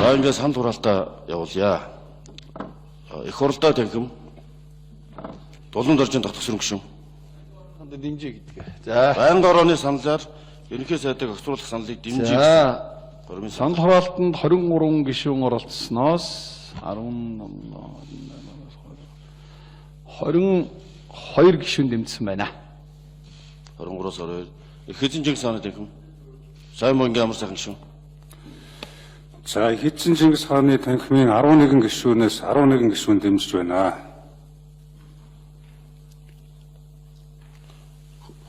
За ингээд санал хураалтаа явуулъя. Их хурлаа танхим. Дулуун доржин татгсрын гишүүн. Ханд дэмжээ гэдэг. За. Байнгын орооны саналаар ерөнхий сайдыг огцруулах саналыг дэмжиж. За. Санал хураалтанд 23 гишүүн оролцсноос 22 гишүүн дэмжсэн байна. 23-оос 22. Хэзэн Чингис хааны танхим. Сайн мөнгө амар сайхан гишүүн. За Хэзэн Чингис хааны танхимын 11 гишүүнээс 11 гишүүн дэмжиж байна.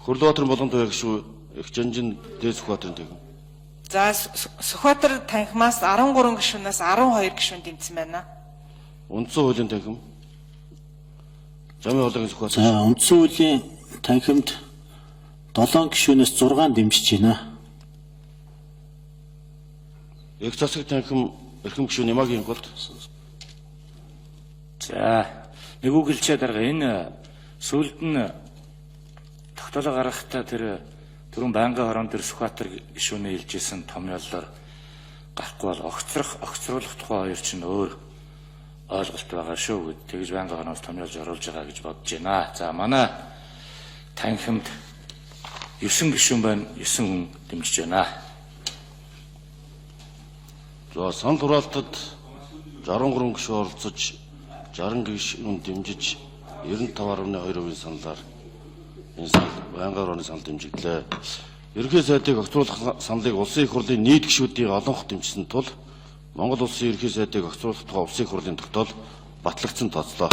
Хөрлөбаатарын Боломжтой гишүүн их Жанжин Дээд Сүхбаатарын танхим. За Сүхбаатар танхимаас 13 гишүүнээс 12 гишүүн дэмжсэн байна. Үндсэн хуулийн танхим. Замын хоолойн Сүхбаатар. За үндсэн хуулийн танхимд 7 гишүүнээс 6 дэмжиж байна. Их засаг танхим эрхэм гишүүн Ямагийн голд. За нэг үг хэлчихээ дарга энэ сүүлд нь тогтоолоо гаргахтаа тэр түрүүн байнгын хорон дээр Сүхбаатар гишүүнээ хэлжсэн томьёолоор гарахгүй бол огцруулах тухай хоёр чинь өөр ойлголт байгаа шүү гэд тэгж байнгын хороноос томьёолж оруулж байгаа гэж бодож байна. За манай танхимд 9 гишүүн байна, 9 хүн дэмжиж байна. За санал хураалтад 63 гишүүн оролцож 60 гишүүн дэмжиж 95.2% саналаар энэ санал байнгын орооны санал дэмжиглээ. Ерөнхий сайдыг огцруулах саналыг улсын их хурлын нийт гишүүдийн олонх дэмжсэн тул Монгол улсын ерөнхий сайдыг огцруулах тухай улсын их хурлын тогтоол батлагдсан тооцлоо.